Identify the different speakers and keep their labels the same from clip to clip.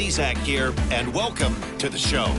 Speaker 1: Zach here, and welcome to the show.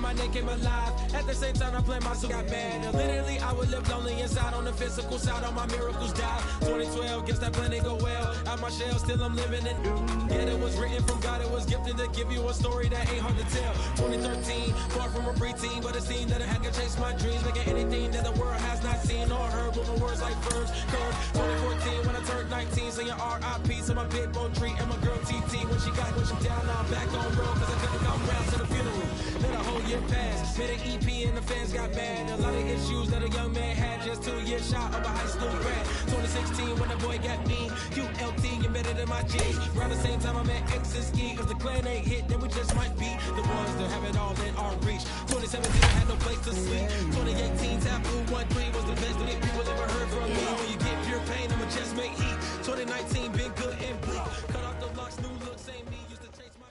Speaker 2: My name came alive. At the same time I played my soul got bad. And literally I would live lonely inside. On the physical side, all my miracles died. 2012, guess that plan didn't go well. Out my shell, still I'm living in. Yeah, it was written from God, it was gifted to give you a story that ain't hard to tell. 2013, far from a preteen, but it seemed that I had to chase my dreams, making anything that the world has not seen or heard. Moving words like verbs, curves. 2014, when I turned 19, saying R.I.P. to my big bone tree and my girl TT. When she down, now I'm back on road, cause I couldn't come round to the funeral. Let a whole year pass, made an EP and the fans got mad. A lot of issues that a young man had, just 2 years shy of a high school grad. 2016 when the boy got me, ULT embedded in my jeans. Around the same time I met X and Ski. If the clan ain't hit, then we just might be the ones that have it all in our reach. 2017 I had no place to sleep. 2018 Taboo 1-3 was the best that people ever heard from me. When you get pure pain, I'ma just make heat. 2019 been good and bleak. Cut off the locks, new look, same me. Used to chase my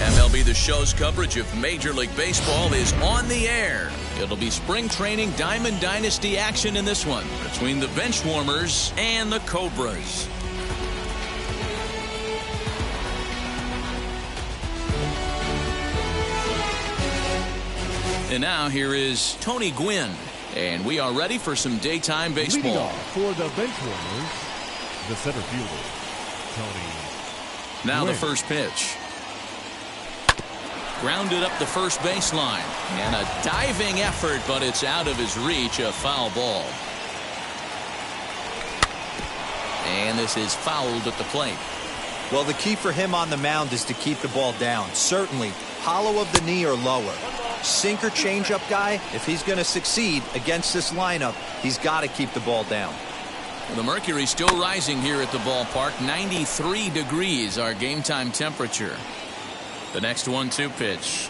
Speaker 3: MLB The Show's coverage of Major League Baseball is on the air. It'll be spring training Diamond Dynasty action in this one between the Benchwarmers and the Cobras. And now here is Tony Gwynn, and we are ready for some daytime baseball.
Speaker 4: Leading off for the Benchwarmers, the center fielder, Tony
Speaker 3: Now
Speaker 4: Gwynn.
Speaker 3: The first pitch. Grounded up the first baseline, and a diving effort, but it's out of his reach, a foul ball. And this is fouled at the plate.
Speaker 5: Well, the key for him on the mound is to keep the ball down. Certainly, hollow of the knee or lower. Sinker changeup guy, if he's going to succeed against this lineup, he's got to keep the ball down.
Speaker 3: The mercury's still rising here at the ballpark. 93 degrees, our game time temperature. The next 1-2 pitch.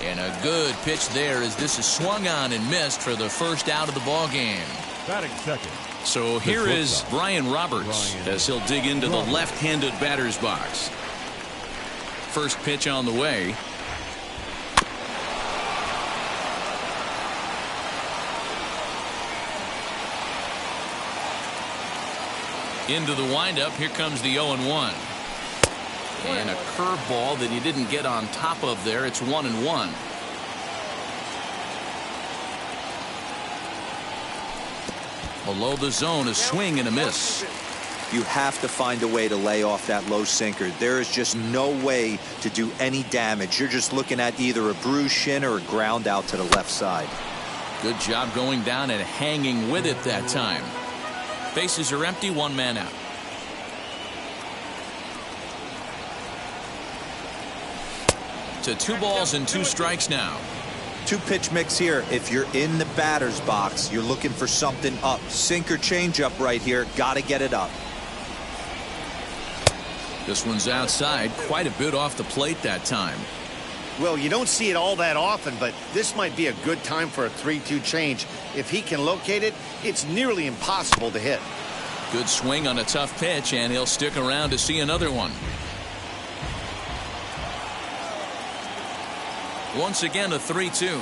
Speaker 3: And a good pitch there as this is swung on and missed for the first out of the ball game.
Speaker 4: Batting second.
Speaker 3: So here is Brian Roberts as he'll dig into the left-handed batter's box. First pitch on the way. Into the windup. Here comes the 0-1. And a curveball that he didn't get on top of there. It's 1-1. Below the zone, a swing and a miss.
Speaker 5: You have to find a way to lay off that low sinker. There is just no way to do any damage. You're just looking at either a bruised shin or a ground out to the left side.
Speaker 3: Good job going down and hanging with it that time. Bases are empty, one man out. To 2 balls and 2 strikes now.
Speaker 5: 2-pitch mix here. If you're in the batter's box, you're looking for something up. Sinker changeup right here. Got to get it up.
Speaker 3: This one's outside, quite a bit off the plate that time.
Speaker 1: Well, you don't see it all that often, but this might be a good time for a 3-2 change. If he can locate it, it's nearly impossible to hit.
Speaker 3: Good swing on a tough pitch, and he'll stick around to see another one. Once again, a 3-2.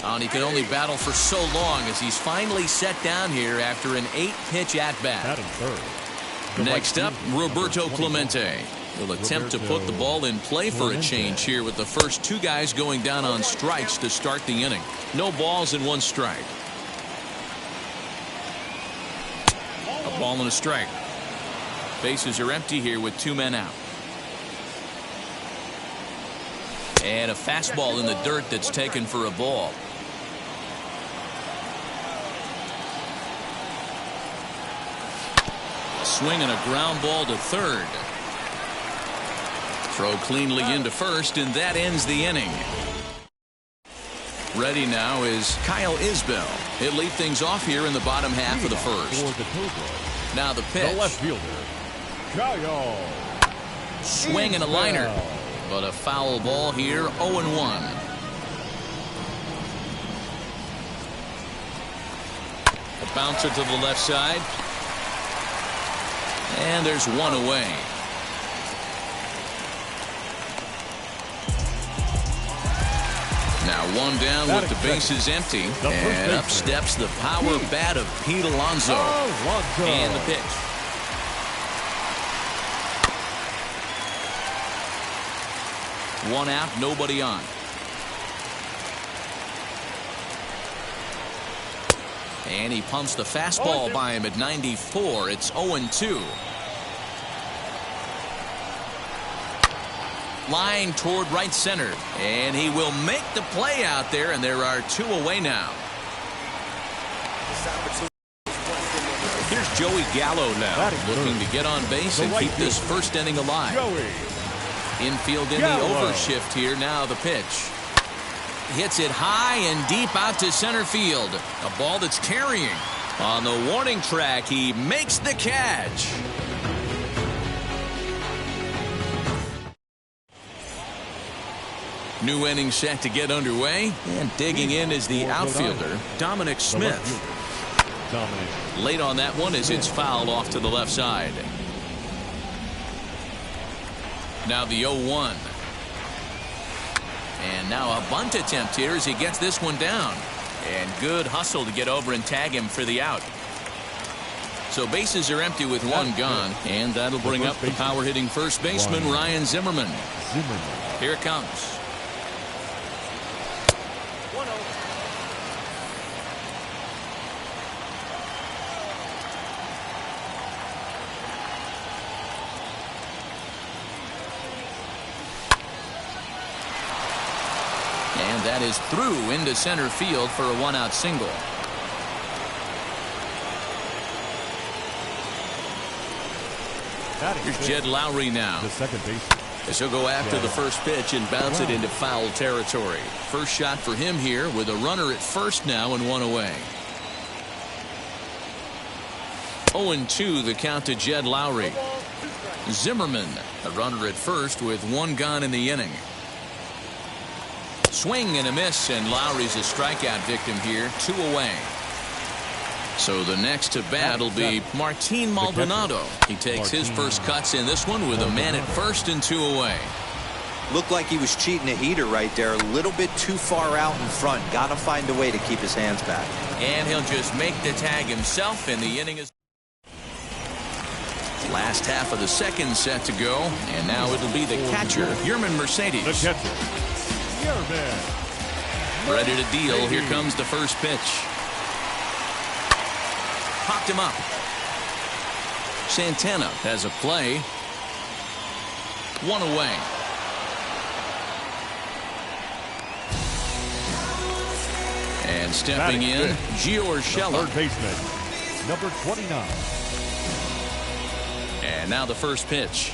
Speaker 3: And he can only battle for so long as he's finally set down here after an 8-pitch at-bat.
Speaker 4: Batting third.
Speaker 3: Next up, Roberto Clemente. He'll attempt to put the ball in play for a change here with the first two guys going down on strikes to start the inning. No balls and one strike. A ball and a strike. Bases are empty here with two men out. And a fastball in the dirt that's taken for a ball. Swing and a ground ball to third. Throw cleanly into first, and that ends the inning. Ready now is Kyle Isbell. He'll lead things off here in the bottom half of the first. Now the pitch.
Speaker 4: The left fielder, Kyle.
Speaker 3: Swing and a liner. But a foul ball here, 0-1. A bouncer to the left side. And there's one away. Now one down with the bases empty. And up steps the power bat of Pete Alonso. And the pitch. One out, nobody on. And he pumps the fastball by him at 94. It's 0-2. Line toward right center. And he will make the play out there, and there are two away now. Here's Joey Gallo now, looking to get on base and keep this first inning alive. Infield in the overshift here. Now the pitch. Hits it high and deep out to center field. A ball that's carrying. On the warning track, he makes the catch. New inning set to get underway. And digging in is the outfielder, Dominic Smith. Late on that one as it's fouled off to the left side. Now the 0-1. And now a bunt attempt here as he gets this one down. And good hustle to get over and tag him for the out. So bases are empty with one gone. And that'll bring up the power hitting first baseman, Ryan Zimmerman. Here it comes. And that is through into center field for a one-out single. Here's Jed Lowry now.
Speaker 4: The second base.
Speaker 3: As he'll go after the first pitch and bounce it into foul territory. First shot for him here with a runner at first now and one away. 0-2 the count to Jed Lowry. Zimmerman, a runner at first with one gone in the inning. Swing and a miss, and Lowry's a strikeout victim here, two away. So the next to bat will be Martin Maldonado. He takes his first cuts in this one with a man at first and two away.
Speaker 5: Looked like he was cheating a heater right there. A little bit too far out in front. Got to find a way to keep his hands back.
Speaker 3: And he'll just make the tag himself, and the inning is... Last half of the second set to go, and now it'll be the catcher, Yerman Mercedes.
Speaker 4: The catcher, Yerman.
Speaker 3: Ready to deal. Here comes the first pitch. Popped him up. Santana has a play. One away. And stepping in, Gio Urshela.
Speaker 4: Third baseman, number 29.
Speaker 3: And now the first pitch.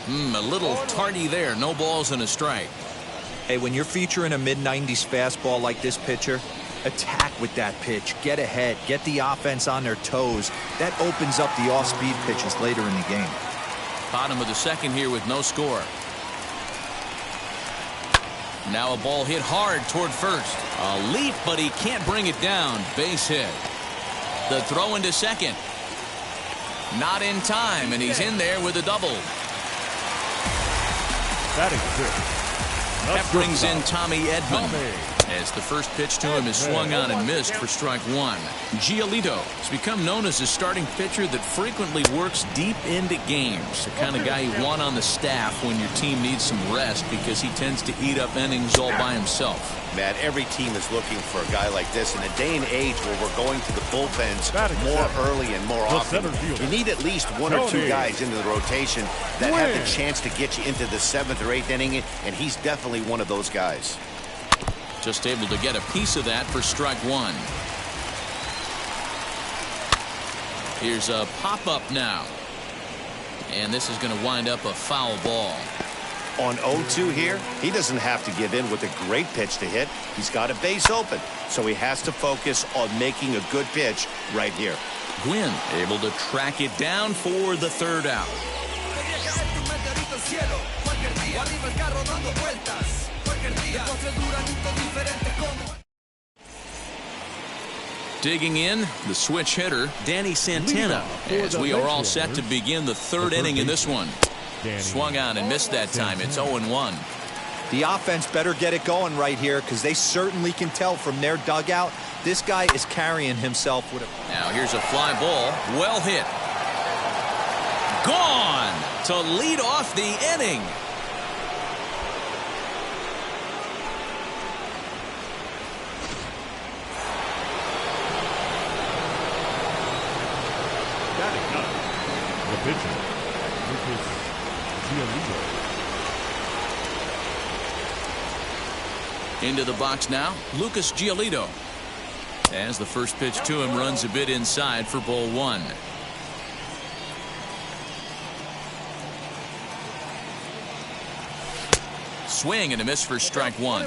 Speaker 3: A little tardy there. No balls and a strike.
Speaker 5: Hey, when you're featuring a mid-90s fastball like this pitcher, Attack with that pitch. Get ahead. Get the offense on their toes. That opens up the off-speed pitches later in the game.
Speaker 3: Bottom of the second here with no score. Now a ball hit hard toward first. A leap, but he can't bring it down. Base hit. The throw into second. Not in time, and he's in there with a double.
Speaker 4: Batting fifth.
Speaker 3: That brings in Tommy Edman, as the first pitch to him is swung on and missed for strike one. Giolito has become known as a starting pitcher that frequently works deep into games. The kind of guy you want on the staff when your team needs some rest, because he tends to eat up innings all by himself.
Speaker 1: Matt, every team is looking for a guy like this in a day and age where we're going to the bullpens more early and more often. You need at least one or two guys into the rotation that have the chance to get you into the 7th or 8th inning, and he's definitely one of those guys.
Speaker 3: Just able to get a piece of that for strike one. Here's a pop-up now. And this is going to wind up a foul ball.
Speaker 1: On 0-2 here, he doesn't have to give in with a great pitch to hit. He's got a base open, so he has to focus on making a good pitch right here.
Speaker 3: Gwynn able to track it down for the third out. Digging in, the switch hitter, Danny Santana, as we are all set to begin the third inning in this one. Swung on and missed that time. It's 0-1.
Speaker 5: The offense better get it going right here, because they certainly can tell from their dugout this guy is carrying himself with a...
Speaker 3: Now here's a fly ball. Well hit. Gone to lead off the inning.
Speaker 4: The pitcher, Lucas Giolito.
Speaker 3: Into the box now, Lucas Giolito. As the first pitch to him runs a bit inside for ball one. Swing and a miss for strike one.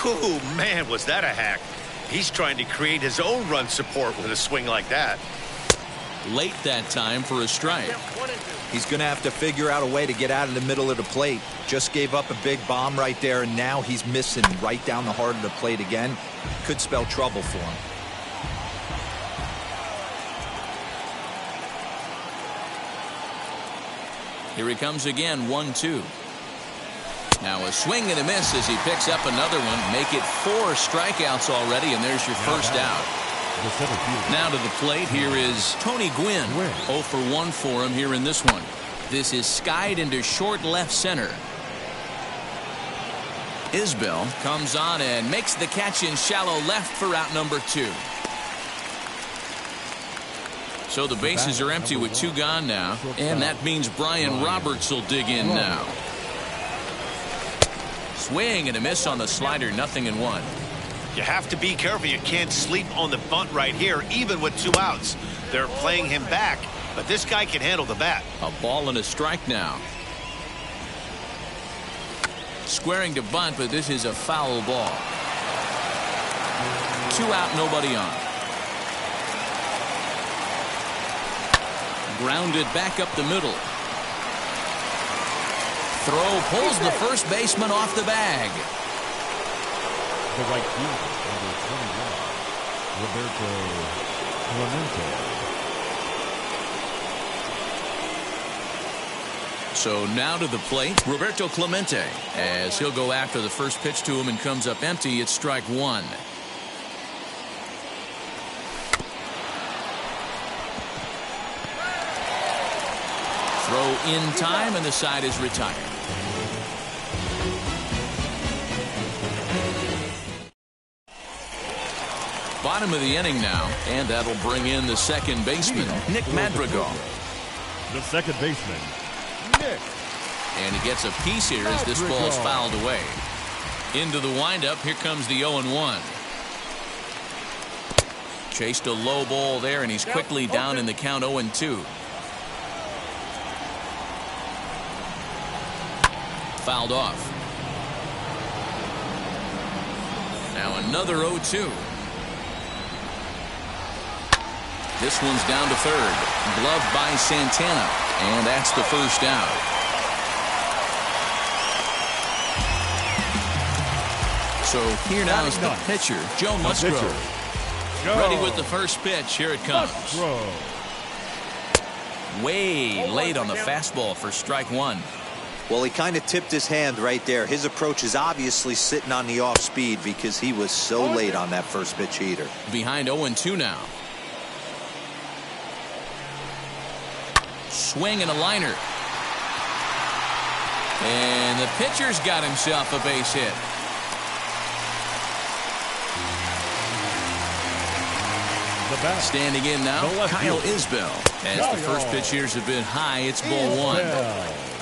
Speaker 1: Oh, man, was that a hack. He's trying to create his own run support with a swing like that.
Speaker 3: Late that time for a strike.
Speaker 5: He's going to have to figure out a way to get out of the middle of the plate. Just gave up a big bomb right there, and now he's missing right down the heart of the plate again. Could spell trouble for him.
Speaker 3: Here he comes again, 1-2. Now a swing and a miss as he picks up another one. Make it 4 strikeouts already, and there's your first out. Now to the plate, here is Tony Gwynn. 0 for 1 for him here in this one. This is skied into short left center. Isbell comes on and makes the catch in shallow left for out number 2. So the bases are empty with 2 gone now, and that means Brian Roberts will dig in now. Swing and a miss on the slider, 0-1.
Speaker 1: You have to be careful. You can't sleep on the bunt right here, even with 2 outs. They're playing him back, but this guy can handle the bat.
Speaker 3: A ball and a strike now. Squaring to bunt, but this is a foul ball. 2 out, nobody on. Grounded back up the middle. Throw pulls the first baseman off the bag.
Speaker 4: The right fielder, number 21, Roberto Clemente.
Speaker 3: So now to the plate, Roberto Clemente, as he'll go after the first pitch to him and comes up empty. It's strike 1. Throw in time, and the side is retired. Bottom of the inning now, and that'll bring in the second baseman, Nick Madrigal.
Speaker 4: The second baseman, Nick.
Speaker 3: And he gets a piece here as this ball's fouled away. Into the windup, here comes the 0-1. Chased a low ball there, and he's quickly down in the count 0-2. Fouled off. Now another 0-2. This one's down to third. Gloved by Santana. And that's the first out. So here now is the pitcher, Joe Musgrove. Ready with the first pitch. Here it comes. Way late on the fastball for strike one.
Speaker 5: Well, he kind of tipped his hand right there. His approach is obviously sitting on the off speed because he was so late on that first pitch heater.
Speaker 3: Behind 0-2 now. Swing and a liner. And the pitcher's got himself a base hit. Standing in now, Kyle Isbell. As the first pitch here's a bit high, it's ball one.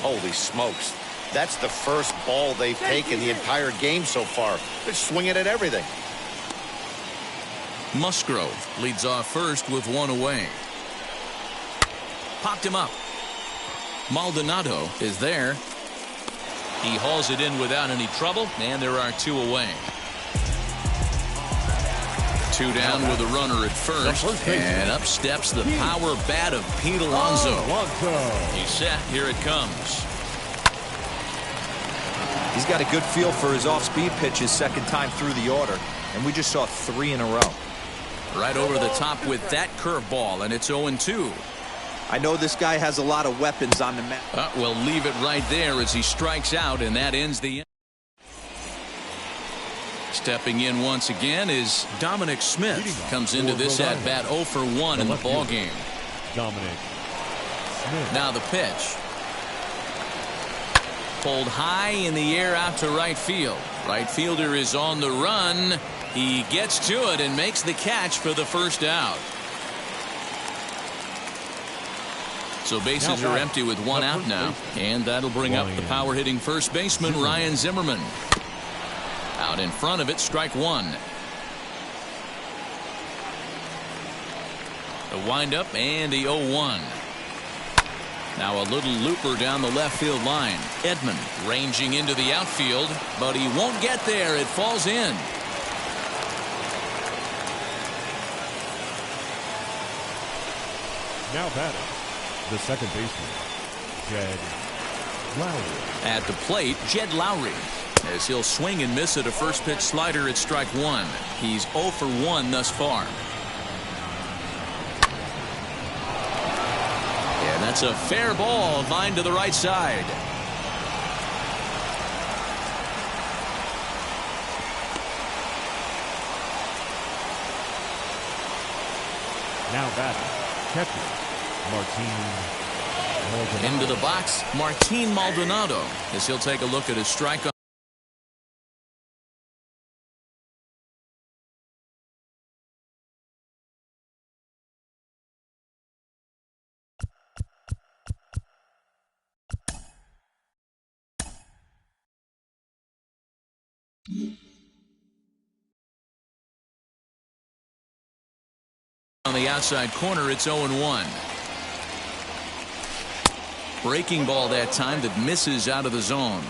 Speaker 1: Holy smokes. That's the first ball they've taken the entire game so far. They're swinging at everything.
Speaker 3: Musgrove leads off first with one away. Popped him up. Maldonado is there. He hauls it in without any trouble, and there are two away. Two down with a runner at first, and up steps the power bat of Pete Alonso. He's set. Here it comes.
Speaker 5: He's got a good feel for his off-speed pitches second time through the order, and we just saw 3 in a row.
Speaker 3: Right over the top with that curveball, and it's 0-2.
Speaker 5: I know this guy has a lot of weapons on the mat.
Speaker 3: We'll leave it right there as he strikes out, and that ends the inning. Stepping in once again is Dominic Smith. Comes into this at bat 0 for 1 in the ball game.
Speaker 4: Dominic Smith.
Speaker 3: Now the pitch. Pulled high in the air out to right field. Right fielder is on the run. He gets to it and makes the catch for the first out. So bases are empty with one out now. And that'll bring up the power hitting first baseman Ryan Zimmerman. Out in front of it, strike one. The windup and the 0-1. Now a little looper down the left field line. Edman ranging into the outfield, but he won't get there. It falls in.
Speaker 4: Now batting, the second baseman, Jed Lowry.
Speaker 3: At the plate, Jed Lowry. As he'll swing and miss at a first pitch slider at strike one. He's 0 for 1 thus far. And that's a fair ball, line to the right side.
Speaker 4: Now batting, catcher Martin Maldonado.
Speaker 3: Into the box, Martin Maldonado, as he'll take a look at his strikeout. On the outside corner, it's 0-1. Breaking ball that time that misses out of the zone.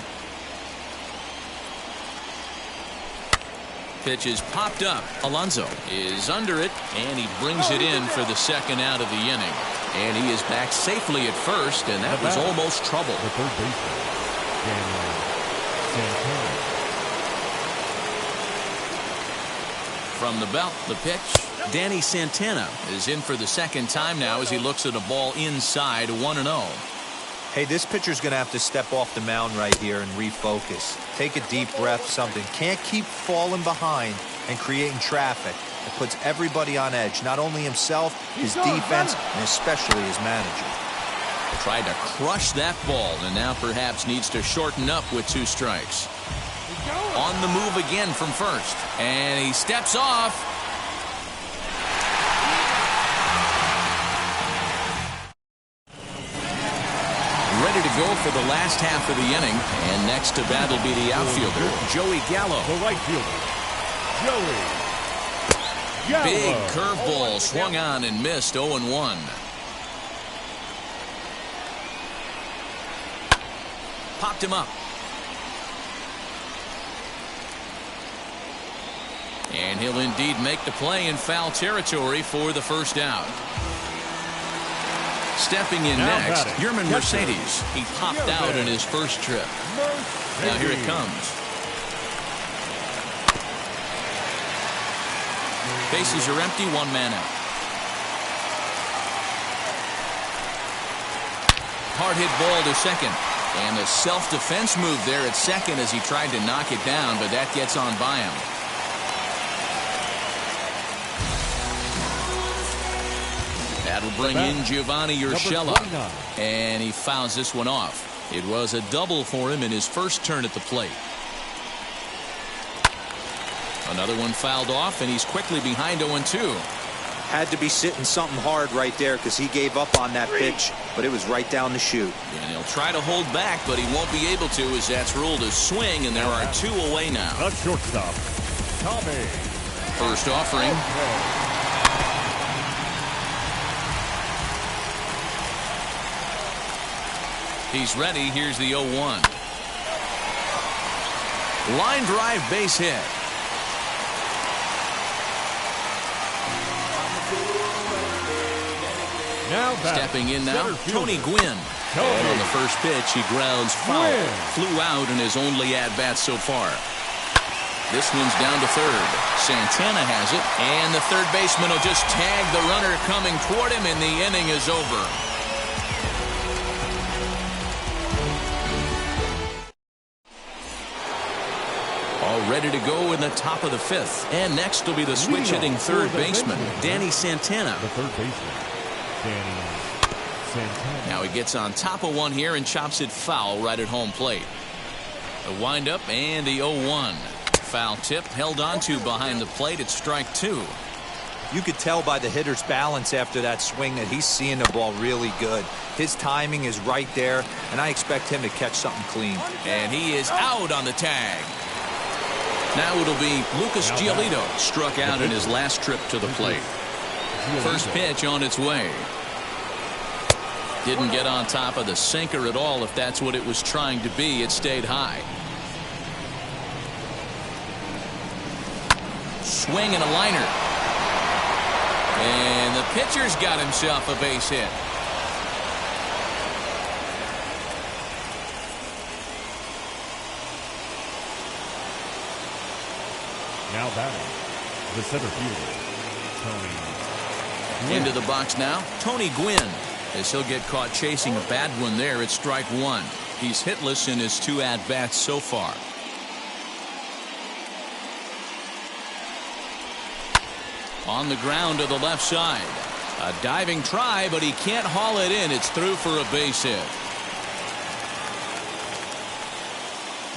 Speaker 3: Pitch is popped up. Alonso is under it, and he brings it in for the second out of the inning. And he is back safely at first, and that was almost trouble.
Speaker 4: The third baseman, Danny Santana.
Speaker 3: From the belt, the pitch. Danny Santana is in for the second time now as he looks at a ball inside 1-0.
Speaker 5: Hey, this pitcher's going to have to step off the mound right here and refocus. Take a deep breath, something. Can't keep falling behind and creating traffic. It puts everybody on edge, not only himself, his defense, and especially his manager.
Speaker 3: Tried to crush that ball and now perhaps needs to shorten up with 2 strikes. On the move again from first. And he steps off. Ready to go for the last half of the inning. And next to bat will be the outfielder, Joey Gallo.
Speaker 4: The right fielder, Joey Gallo.
Speaker 3: Big curveball swung on and missed 0-1. Popped him up. And he'll indeed make the play in foul territory for the first out. Stepping in next, Yerman Mercedes. He popped out in his first trip. Now here it comes. Bases are empty, one man out. Hard hit ball to second. And the self-defense move there at second as he tried to knock it down, but that gets on by him. That'll bring in Giovanni Urshela. And he fouls this one off. It was a double for him in his first turn at the plate. Another one fouled off, and he's quickly behind 0-2.
Speaker 5: Had to be sitting something hard right there because he gave up on that pitch, but it was right down the chute.
Speaker 3: And he'll try to hold back, but he won't be able to as that's ruled a swing, and there are 2 away now.
Speaker 4: The shortstop, Tommy.
Speaker 3: First offering. He's ready. Here's the 0-1. Line drive, base hit.
Speaker 4: Now
Speaker 3: stepping in now, Tony Gwynn. And on the first pitch, he grounds foul. Flew out in his only at-bat so far. This one's down to third. Santana has it, and the third baseman will just tag the runner coming toward him, and the inning is over. All ready to go in the top of the 5th. And next will be the switch-hitting third baseman, Danny Santana.
Speaker 4: The third baseman, Danny Santana.
Speaker 3: Now he gets on top of one here and chops it foul right at home plate. The windup and the 0-1. Foul tip held onto behind the plate at strike 2.
Speaker 5: You could tell by the hitter's balance after that swing that he's seeing the ball really good. His timing is right there, and I expect him to catch something clean.
Speaker 3: And he is out on the tag. Now it'll be Lucas Giolito, struck out in his last trip to the plate. First pitch on its way. Didn't get on top of the sinker at all. If that's what it was trying to be, it stayed high. Swing and a liner. And the pitcher's got himself a base hit.
Speaker 4: Now batting, the center fielder, Tony Gwynn.
Speaker 3: Into the box now, Tony Gwynn, as he'll get caught chasing a bad one there at strike 1. He's hitless in his 2 at-bats so far. On the ground to the left side. A diving try, but he can't haul it in. It's through for a base hit.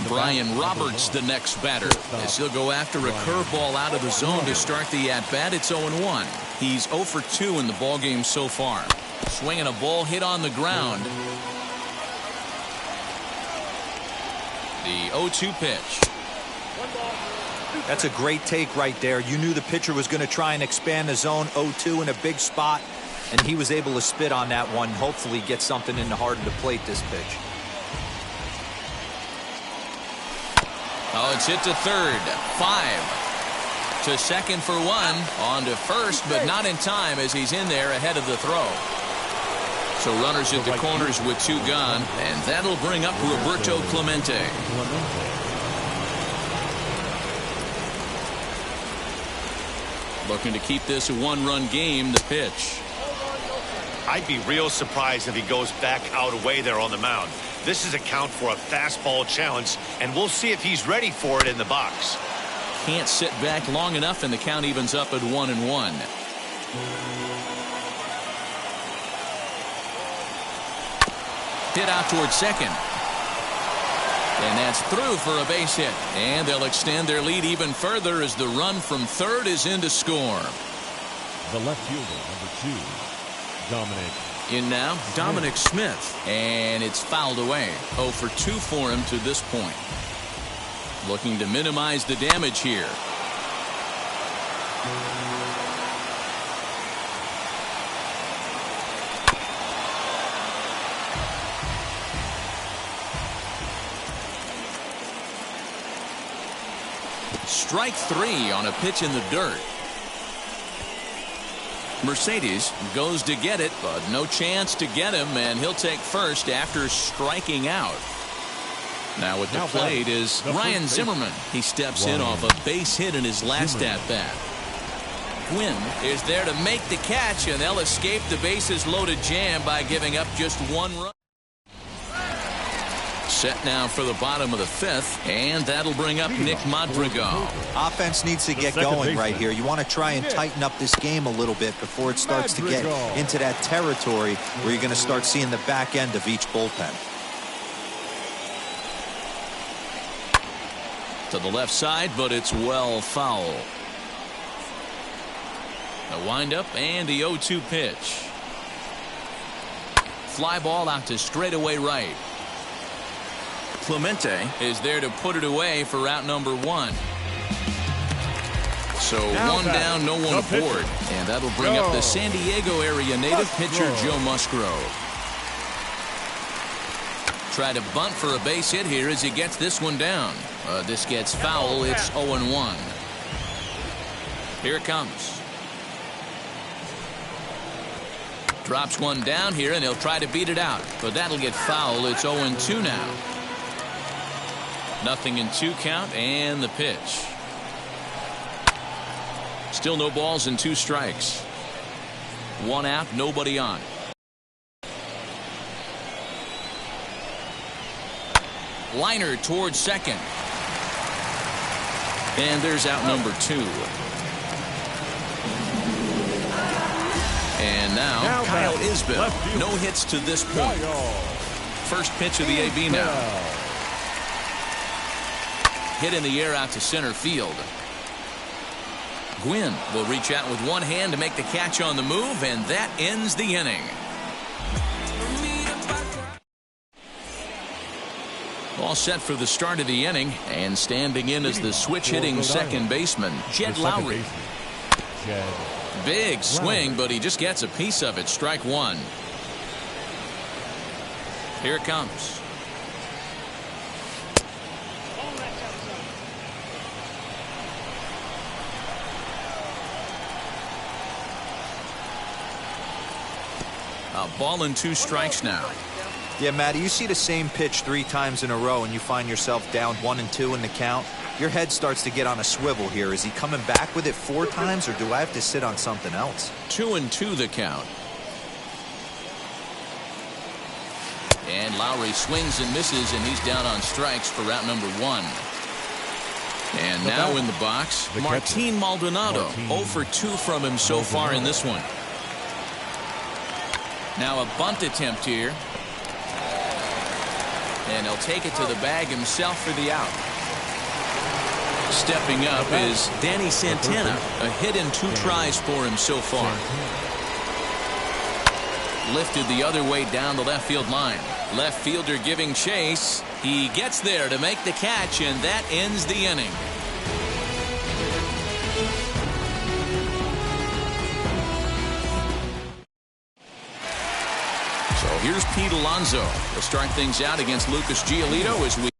Speaker 3: Brian Roberts, the next batter, as he'll go after a curveball out of the zone to start the at-bat. It's 0-1. He's 0 for 2 in the ballgame so far. Swinging a ball hit on the ground. The 0-2 pitch.
Speaker 5: That's a great take right there. You knew the pitcher was going to try and expand the zone. 0-2 in a big spot, and he was able to spit on that one. Hopefully get something in the heart of the plate this pitch.
Speaker 3: Oh, it's hit to third. 5. To second for 1. On to first, but not in time as he's in there ahead of the throw. So runners at the corners with 2 gone, and that'll bring up Roberto Clemente. Looking to keep this a 1-run game. The pitch.
Speaker 1: I'd be real surprised if he goes back out away there on the mound. This is a count for a fastball challenge, and we'll see if he's ready for it in the box.
Speaker 3: Can't sit back long enough, and the count evens up at 1-1. Hit out towards second. And that's through for a base hit. And they'll extend their lead even further as the run from third is in to score.
Speaker 4: The left fielder, number 2, Dominic.
Speaker 3: In now, Dominic Smith. And it's fouled away. 0 for 2 for him to this point. Looking to minimize the damage here. Strike 3 on a pitch in the dirt. Mercedes goes to get it, but no chance to get him, and he'll take first after striking out. Now at the plate is Ryan Zimmerman. He steps in off a base hit in his last at-bat. Gwynn is there to make the catch, and they'll escape the bases loaded jam by giving up just one run. Set now for the bottom of the fifth, and that'll bring up Nick Madrigal.
Speaker 5: Offense needs to get going right here. You want to try and tighten up this game a little bit before it starts to get into that territory where you're going to start seeing the back end of each bullpen.
Speaker 3: To the left side, but it's well foul. The windup and the 0-2 pitch. Fly ball out to straightaway right. Clemente is there to put it away for out number one. So one down, no one aboard. And that'll bring up the San Diego area native pitcher Joe Musgrove. Try to bunt for a base hit here as he gets this one down. This gets foul. It's 0-1. Here it comes. Drops one down here, and he'll try to beat it out. But that'll get foul. It's 0-2 now. Nothing in 2 count, and the pitch. Still no balls and 2 strikes. 1 out, nobody on. Liner towards second. And there's out number 2. And now Kyle Isbell. No hits to this point. First pitch of the AB now. Hit in the air out to center field. Gwynn will reach out with one hand to make the catch on the move, and that ends the inning. All set for the start of the inning, and standing in as the switch-hitting second baseman, Jed Lowry. Big swing, but he just gets a piece of it. Strike one. Here it comes. A ball and 2 strikes now.
Speaker 5: Yeah, Matty, you see the same pitch 3 times in a row and you find yourself down 1-2 in the count. Your head starts to get on a swivel here. Is he coming back with it 4 times, or do I have to sit on something else?
Speaker 3: 2-2 the count. And Lowry swings and misses, and he's down on strikes for route number 1. And now in the box, Martin Maldonado. 0 for 2 from him so far in this one. Now a bunt attempt here. And he'll take it to the bag himself for the out. Stepping up is Danny Santana. A hit in 2 tries for him so far. Lifted the other way down the left field line. Left fielder giving chase. He gets there to make the catch, and that ends the inning. So here's Pete Alonso to start things out against Lucas Giolito as we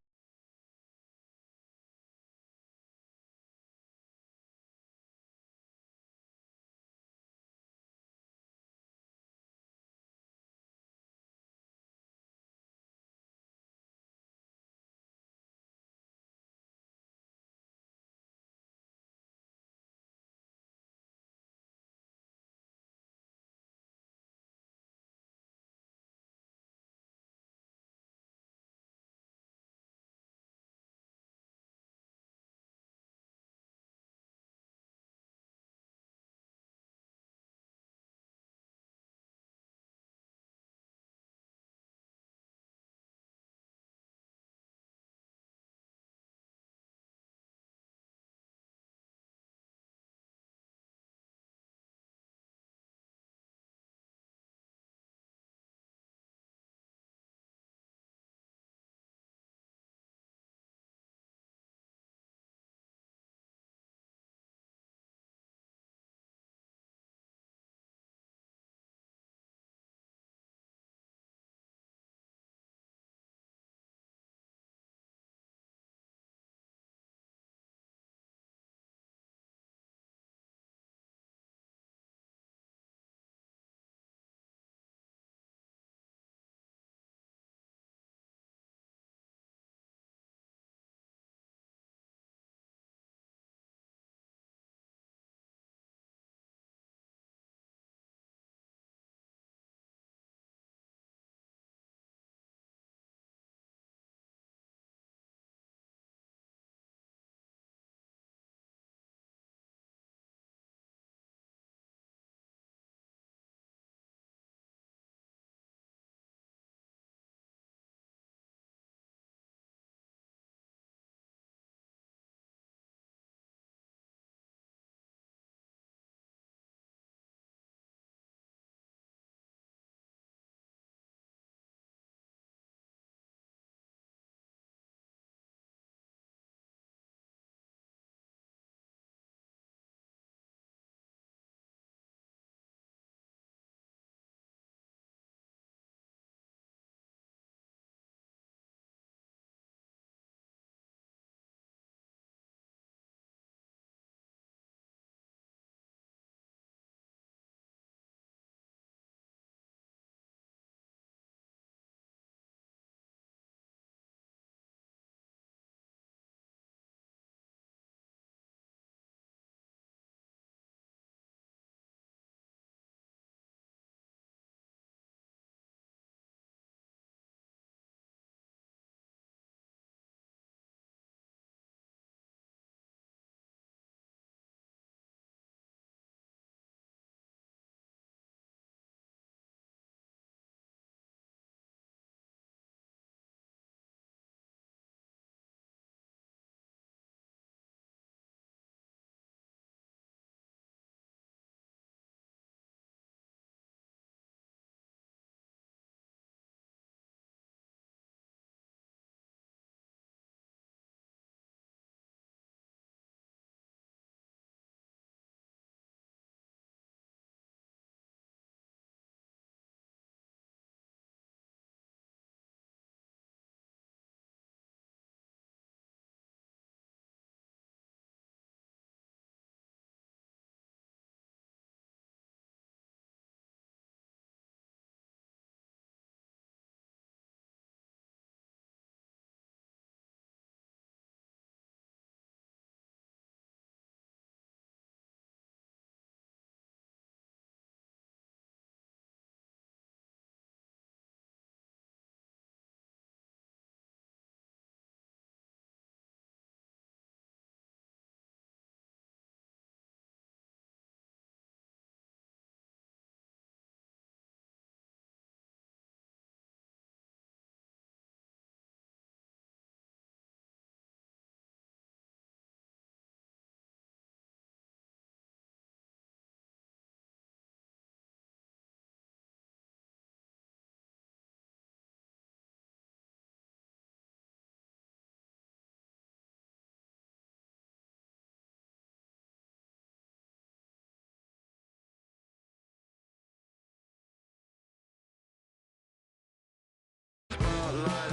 Speaker 2: front line.